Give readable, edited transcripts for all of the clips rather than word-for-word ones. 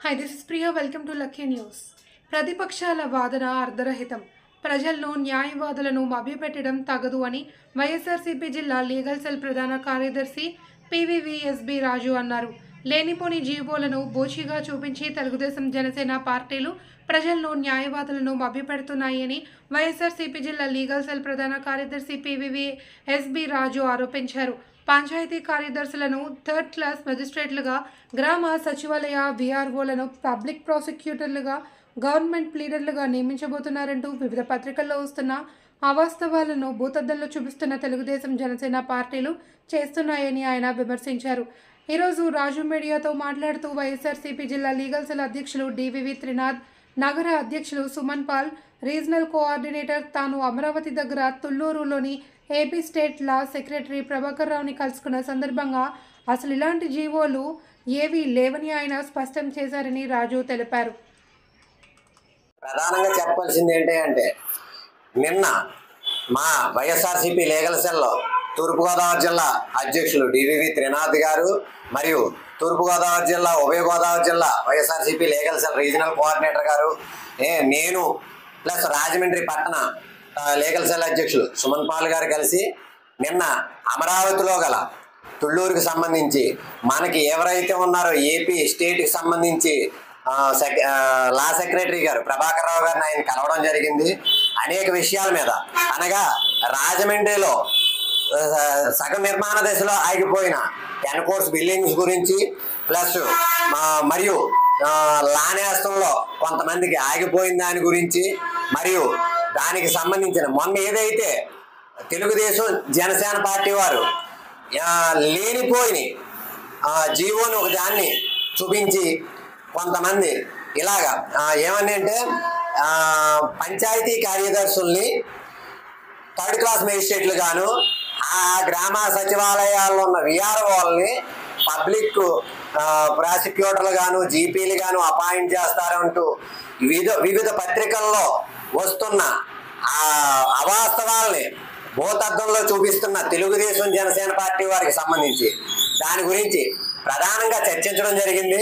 Hi, this is Priya. Welcome to Lucky News. ప్రతిపక్షాల వాదన అర్ధరహితం. ప్రజల్లో న్యాయవాదులను మభ్యపెట్టడం తగదు అని వైఎస్ఆర్సీపీ జిల్లా లీగల్ సెల్ ప్రధాన కార్యదర్శి పివివిఎస్బి రాజు అన్నారు. లేనిపోని జీవోలను బోచిగా చూపించి తెలుగుదేశం జనసేన పార్టీలు ప్రజల్లో న్యాయవాదులను మభ్యపెడుతున్నాయని వైఎస్ఆర్సీపీ జిల్లా లీగల్ సెల్ ప్రధాన కార్యదర్శి పివివిఎస్బి రాజు ఆరోపించారు. పంచాయతీ కార్యదర్శులను థర్డ్ క్లాస్ మెజిస్ట్రేట్లుగా, గ్రామ సచివాలయ విఆర్ఓలను పబ్లిక్ ప్రాసిక్యూటర్లుగా, గవర్నమెంట్ లీడర్లుగా నియమించబోతున్నారంటూ వివిధ పత్రికల్లో వస్తున్న అవాస్తవాలను భూతద్దంలో చూపిస్తున్న తెలుగుదేశం జనసేన పార్టీలు చేస్తున్నాయని ఆయన విమర్శించారు. ఈరోజు రాజు మీడియాతో మాట్లాడుతూ వైఎస్ఆర్సీపీ జిల్లా లీగల్ సెల్ అధ్యక్షులు డివివి త్రినాథ్, నగర అధ్యక్షులు సుమన్ పాల్, రీజనల్ కోఆర్డినేటర్ తాను అమరావతి దగ్గర తుళ్లూరులోని AP state law secretary Prabhakar రావుని కలుసుకున్న సందర్భంగా అసలు ఇలాంటి జీవోలు ఏవీ లేవని ఆయన స్పష్టం చేశారని రాజు తెలిపారు. ప్రధానంగా చెప్పాల్సింది ఏంటి అంటే, నిన్న మా వైఎస్ఆర్సీపీ లీగల్ సెల్లో తూర్పుగోదావరి జిల్లా అధ్యక్షులు డివివి త్రినాథ్ గారు మరియు తూర్పుగోదావరి జిల్లా, ఉభయ గోదావరి జిల్లా YSRCP legal cell regional coordinator గారు, నేను ప్లస్ రాజమండ్రి పట్టణ లీగల్ సెల్ అధ్యక్షులు సుమన్ పాల్ గారు కలిసి నిన్న అమరావతిలో గల తుళ్ళూరుకి సంబంధించి మనకి ఎవరైతే ఉన్నారో ఏపీ స్టేట్కి సంబంధించి లా సెక్రటరీ గారు ప్రభాకర్ రావు గారిని ఆయన కలవడం జరిగింది. అనేక విషయాల మీద, అనగా రాజమండ్రిలో సగం నిర్మాణ దశలో ఆగిపోయిన 10 కోర్స్ బిల్డింగ్స్ గురించి, ప్లస్ మరియు లానేస్తంలో కొంతమందికి ఆగిపోయిన దాని గురించి, మరియు దానికి సంబంధించిన మొన్న ఏదైతే తెలుగుదేశం జనసేన పార్టీ వారు లేనిపోయిన జీవోని ఒక దాన్ని చూపించి కొంతమంది ఇలాగా ఏమని అంటే పంచాయతీ కార్యదర్శుల్ని థర్డ్ క్లాస్ మెజిస్ట్రేట్లు గాను, ఆ గ్రామ సచివాలయాల్లో ఉన్న విఆర్ఓల్ని పబ్లిక్ ప్రాసిక్యూటర్లు గాను, జీపీలు గాను అపాయింట్ చేస్తారంటూ వివిధ పత్రికల్లో వస్తున్న ఆ అవాస్తవాల్ని భూతద్దంలో చూపిస్తున్న తెలుగుదేశం జనసేన పార్టీ వారికి సంబంధించి దాని గురించి ప్రధానంగా చర్చించడం జరిగింది.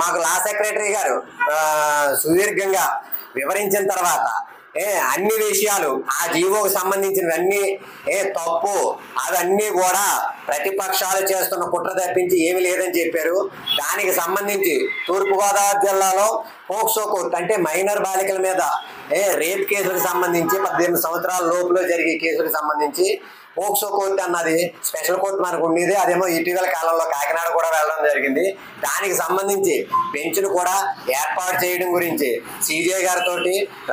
మాకు లా సెక్రటరీ గారు సుదీర్ఘంగా వివరించిన తర్వాత అన్ని విషయాలు ఆ జీవోకి సంబంధించినవన్నీ తప్పు, అవన్నీ కూడా ప్రతిపక్షాలు చేస్తున్న కుట్ర తప్పించి ఏమి లేదని చెప్పారు. దానికి సంబంధించి తూర్పుగోదావరి జిల్లాలో పోక్సో కోర్టు అంటే మైనర్ బాలికల మీద రేప్ కేసులకు సంబంధించి 18 సంవత్సరాల లోపులో జరిగే కేసులకు సంబంధించి పోక్సో కోర్టు అన్నది స్పెషల్ కోర్టు మనకు ఉండేది. అదేమో ఇటీవల కాలంలో కాకినాడ కూడా వెళ్ళడం జరిగింది. దానికి సంబంధించి బెంచ్ను కూడా ఏర్పాటు చేయడం గురించి సిజే గారితో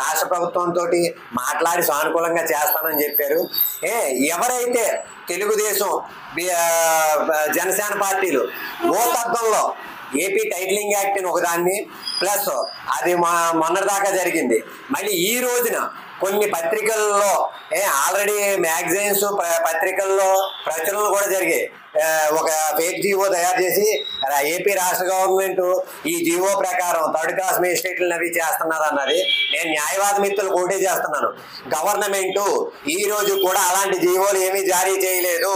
రాష్ట్ర ప్రభుత్వంతో మాట్లాడి సానుకూలంగా చేస్తానని చెప్పారు. ఎవరైతే తెలుగుదేశం జనసేన పార్టీలు భూతత్వంలో ఏపీ టైటిలింగ్ యాక్ట్ అని ఒకదాన్ని, ప్లస్ అది మొన్నటిదాకా జరిగింది, మళ్ళీ ఈ రోజున కొన్ని పత్రికల్లో ఆల్రెడీ మ్యాగజైన్స్ పత్రికల్లో ప్రచురణలు కూడా జరిగాయి. ఒక ఫేక్ జీవో తయారు చేసి ఏపీ రాష్ట్ర గవర్నమెంట్ ఈ జీవో ప్రకారం థర్డ్ క్లాస్ మేజిస్ట్రేట్లను అవి చేస్తున్నారు అన్నది. నేను న్యాయవాద మిత్రులు కోటే చేస్తున్నాను. గవర్నమెంట్ ఈ రోజు కూడా అలాంటి జీవోలు ఏమీ జారీ చేయలేదు.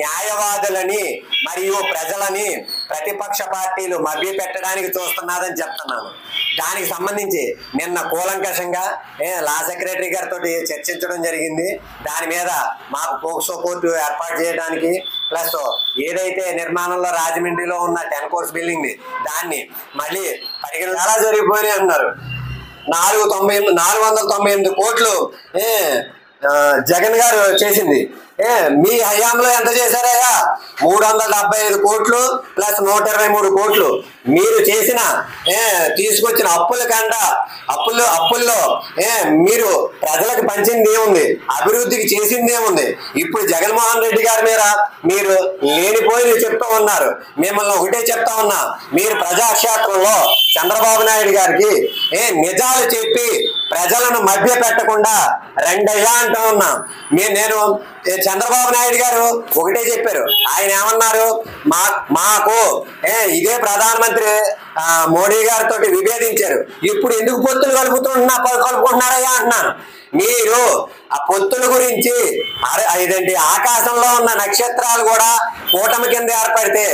న్యాయవాదులని మరియు ప్రజలని ప్రతిపక్ష పార్టీలు మభ్య పెట్టడానికి చూస్తున్నారని చెప్తున్నాను. దానికి సంబంధించి నిన్న కూలంకషంగా లా సెక్రటరీ గారితో చర్చించడం జరిగింది. దాని మీద మాకు పోక్సో కోర్టు ఏర్పాటు చేయడానికి, ప్లస్ ఏదైతే నిర్మాణంలో రాజమండ్రిలో ఉన్న 10 కోర్స్ బిల్డింగ్ దాన్ని మళ్ళీ చాలా జరిగిపోయినాయి అన్నారు. 498 కోట్లు జగన్ గారు చేసింది. మీ హయాంలో ఎంత చేశారయ్యా? 375 కోట్లు ప్లస్ 123 కోట్లు మీరు చేసిన తీసుకొచ్చిన అప్పుల్లో మీరు ప్రజలకు పంచింది ఏముంది? అభివృద్ధికి చేసింది ఏముంది? ఇప్పుడు జగన్మోహన్ రెడ్డి గారి మీద మీరు లేనిపోయి చెప్తా ఉన్నారు. మిమ్మల్ని ఒకటే చెప్తా ఉన్నా, మీరు ప్రజాక్షేత్రంలో చంద్రబాబు నాయుడు గారికి నిజాలు చెప్పి ప్రజలను మభ్య పెట్టకుండా రెండయ్యా అంటూ ఉన్నా. నేను చంద్రబాబు నాయుడు గారు ఒకటే చెప్పారు. ఆయన ఏమన్నారు? మాకు ఇదే ప్రధానమంత్రి మోడీ గారితో విభేదించారు, ఇప్పుడు ఎందుకు పొత్తులు కలుపుకుంటున్నారయ్యా అంటున్నాను. మీరు ఆ పొత్తుల గురించి ఇదండి ఆకాశంలో ఉన్న నక్షత్రాలు కూడా కూటమి కింద ఏర్పడితే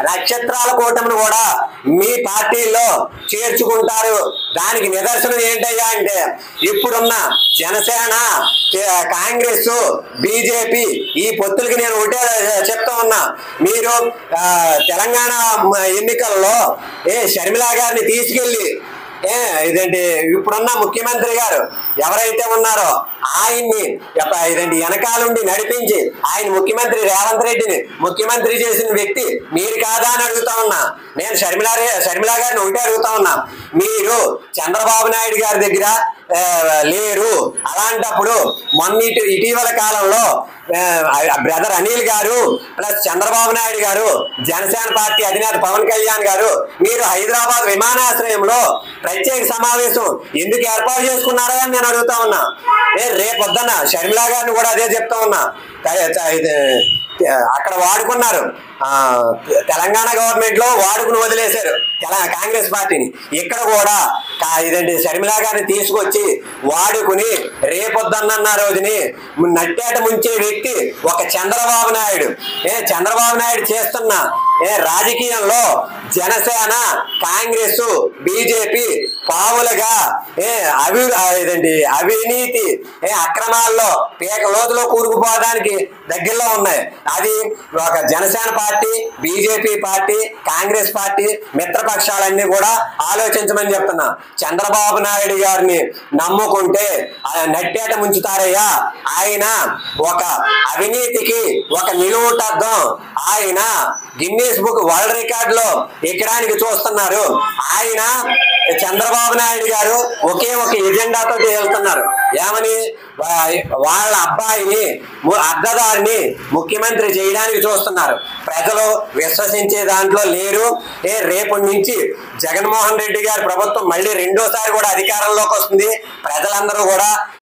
నక్షత్రాల కూటమిని కూడా మీ పార్టీలో చేర్చుకుంటారు. దానికి నిదర్శనం ఏంటయ్యా అంటే ఇప్పుడున్న జనసేన, కాంగ్రెస్, బీజేపీ ఈ పొత్తులకి నేను ఒకటే చెప్తా ఉన్నా. మీరు తెలంగాణ ఎన్నికల్లో షర్మిల గారిని తీసుకెళ్లి ఇదేంటి ఇప్పుడున్న ముఖ్యమంత్రి గారు ఎవరైతే ఉన్నారో ఆయన్ని ఇదండి వెనకాలండి నడిపించి ఆయన ముఖ్యమంత్రి రేవంత్ రెడ్డిని ముఖ్యమంత్రి చేసిన వ్యక్తి మీరు కాదా అని అడుగుతా ఉన్నా. నేను షర్మిల గారిని ఒకటే అడుగుతా ఉన్నా, మీరు చంద్రబాబు నాయుడు గారి దగ్గర లేరు. అలాంటప్పుడు ఇటీవల కాలంలో బ్రదర్ అనిల్ గారు ప్లస్ చంద్రబాబు నాయుడు గారు, జనసేన పార్టీ అధినేత పవన్ కళ్యాణ్ గారు మీరు హైదరాబాద్ విమానాశ్రయంలో ప్రత్యేక సమావేశం ఎందుకు ఏర్పాటు చేసుకున్నారా అని నేను అడుగుతా ఉన్నా. రేపొద్దున షర్మిల గారిని కూడా అదే చెప్తా ఉన్నా. అక్కడ వాడుకున్నారు, తెలంగాణ గవర్నమెంట్ లో వాడుకుని వదిలేశారు కాంగ్రెస్ పార్టీని. ఇక్కడ కూడా ఇదండి షర్మిల గారిని తీసుకొచ్చి వాడుకుని రేపొద్దన్న రోజుని నట్టేట ముంచే వ్యక్తి ఒక చంద్రబాబు నాయుడు. చంద్రబాబు నాయుడు చేస్తున్న రాజకీయంలో జనసేన, కాంగ్రెస్, బీజేపీ పావులుగా అవినీతి అక్రమాల్లో పీక లోతులో కూరుకుపోవడానికి దగ్గరలో ఉన్నాయి. అది ఒక Janasena party, BJP party, Congress party మిత్రపక్షాలన్నీ కూడా ఆలోచించమని చెప్తున్నా. చంద్రబాబు నాయుడు గారిని నమ్ముకుంటే నట్టేట ముంచుతారయ్యా. ఆయన ఒక అవినీతికి ఒక నిలువుటద్దం. ఆయన గిన్నీస్ బుక్ వరల్డ్ రికార్డ్ లో ఎక్కడానికి చూస్తున్నారు. ఆయన చంద్రబాబు నాయుడు గారు ఒకే ఒక ఎజెండాతో వెళ్తున్నారు. ఏమని? వాళ్ళ అబ్బాయిని అద్దదారిని ముఖ్యమంత్రి చేయడానికి చూస్తున్నారు. ప్రజలు విశ్వసించే దాంట్లో లేరు. రేపటి నుంచి జగన్మోహన్ రెడ్డి గారి ప్రభుత్వం మళ్ళీ రెండోసారి కూడా అధికారంలోకి వస్తుంది. ప్రజలందరూ కూడా